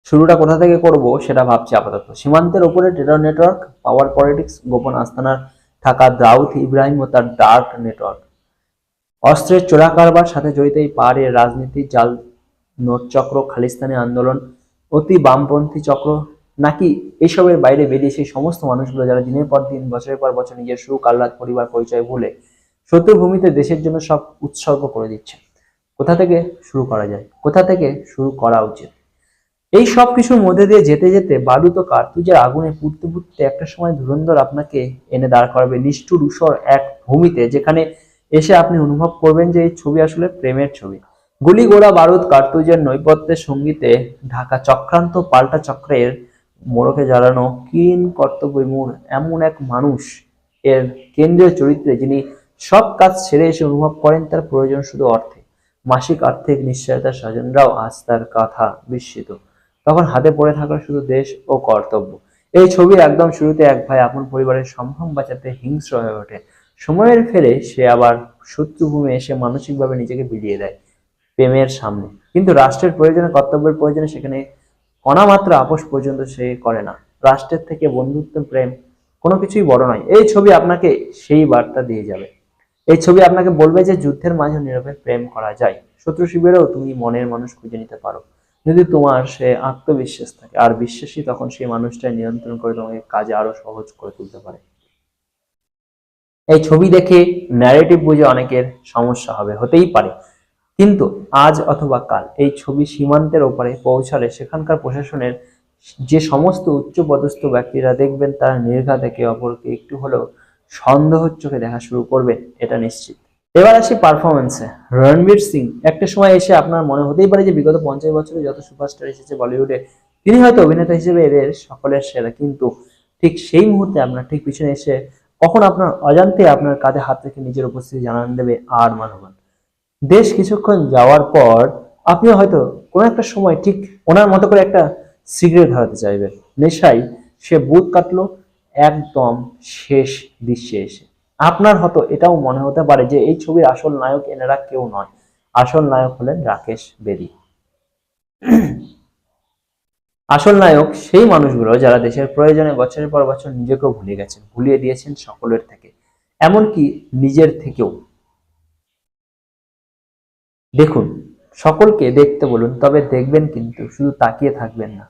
শুরুটা কোথা থেকে করব সেটা ভাবছি আপাতত। সীমান্তের ওপরে টেরর নেটওয়ার্ক, পাওয়ার পলিটিক্স, গোপন আস্তানার থাকা দাউদ ইব্রাহিম ও তার ডার্ক নেটওয়ার্ক, অস্ত্রের চোরা কারবার, সাথে জড়িত এই পাহাড়ের রাজনীতি, জাল নোট চক্র, খালিস্তানি আন্দোলন, অতি বামপন্থী চক্র, নাকি এসবের বাইরে বেরিয়ে সেই সমস্ত মানুষগুলো যারা দিনের পর দিন, বছরের পর বছর নিজের সুখ, আহ্লাদ, পরিবার, পরিচয় ভুলে শত্রুভূমিতে দেশের জন্য সব উৎসর্গ করে দিচ্ছে। কোথা থেকে শুরু করা যায়, কোথা থেকে শুরু করা উচিত? এই সব কিছুর মধ্যে দিয়ে যেতে যেতে বারুদ ও কার্তুজের আগুনে পুড়তে পুড়তে একটা সময় ধুরন্ধর আপনাকে এনে দাঁড় করাবে নিষ্ঠুর ঊষর এক ভূমিতে, যেখানে এসে আপনি অনুভব করবেন যে এই ছবি আসলে প্রেমের ছবি। গুলি, গোলা, বারুদ, কার্তুজের নৈপথ্যের সঙ্গীতে ঢাকা চক্রান্ত, পাল্টা চক্রের মোড়কে জ্বালানো কিন কর্তব্যমূর এমন এক মানুষ এর কেন্দ্রীয় চরিত্রে, যিনি সব কাজ ছেড়ে এসে অনুভব করেন তার প্রয়োজন শুধু অর্থে। মাসিক আর্থিক নিশ্চয়তার স্বজনরাও আজ তার কথা বিস্মিত। তখন হাতে পড়ে থাকলো শুধু দেশ ও কর্তব্য। এই ছবির একদম শুরুতে এক ভাই আপন পরিবারের সম্ভ্রম বাঁচাতে হিংস্র হয়ে ওঠে। সময়ের ফেলে সে আবার শত্রুভূমে এসে মানসিকভাবে নিজেকে বিলিয়ে দেয় প্রেমের সামনে। কিন্তু রাষ্ট্রের প্রয়োজনে, কর্তব্যের প্রয়োজনে সেখানে অনামাত্র আপোষ পর্যন্ত সে করে না। রাষ্ট্রের থেকে বন্ধুত্ব, প্রেম কোনো কিছুই বড় নয়। এই ছবি আপনাকে সেই বার্তা দিয়ে যাবে। এই ছবি আপনাকে বলবে যে যুদ্ধের মাঝে নীরবে প্রেম করা যায়। শত্রু শিবিরেও তুমি মনের মানুষ খুঁজে নিতে পারো, যদি তোমার সে আত্মবিশ্বাস থাকে। আর বিশ্বাসী তখন সেই মানুষটাই নিয়ন্ত্রণ করে তোমাকে কাজে আরো সহজ করে তুলতে পারে। এই ছবি দেখে ন্যারেটিভ বুঝে অনেকের সমস্যা হবে, হতেই পারে। কিন্তু আজ অথবা কাল এই ছবি সীমান্তের ওপারে পৌঁছালে সেখানকার প্রশাসনের যে সমস্ত উচ্চপদস্থ ব্যক্তিরা দেখবেন, তারা নির্ঘাত একে অপরকে একটু হলেও সন্দেহের চোখে দেখা শুরু করবে, এটা নিশ্চিত। এবার আসি পারফরমেন্সে। রণবীর সিং একটা সময় এসে আপনার মনে হতেই পারে যে বিগত 50 বছরে যত সুপারস্টার এসেছে বলিউডে, তিনি হয়তো অভিনেতা হিসেবে এদের সকলের সেরা। কিন্তু ঠিক সেই মুহূর্তে আপনার ঠিক পিছনে এসে কখন আপনার অজান্তে আপনার কাঁধে হাত রেখে নিজের উপস্থিতি জানান দেবে আর মানবান। বেশ কিছুক্ষণ যাওয়ার পর আপনি হয়তো কোনো একটা সময় ঠিক ওনার মতো করে একটা সিগারেট ধরাতে চাইবেন। নেশায় সে বুক কাটলো একদম শেষ দৃশ্যে এসে। আপনার হয়তো এটাও মনে হতে পারে যে এই ছবির আসল নায়ক এনারা কেউ নয়, আসল নায়ক হলেন রাকেশ বেদি। আসল নায়ক সেই মানুষগুলো যারা দেশের প্রয়োজনে বছরের পর বছর নিজেকেও ভুলে গেছেন, ভুলিয়ে দিয়েছেন সকলের থেকে, এমনকি নিজের থেকেও। দেখুন, সকলকে দেখতে বলুন, তবে দেখবেন কিন্তু শুধু তাকিয়ে থাকবেন না।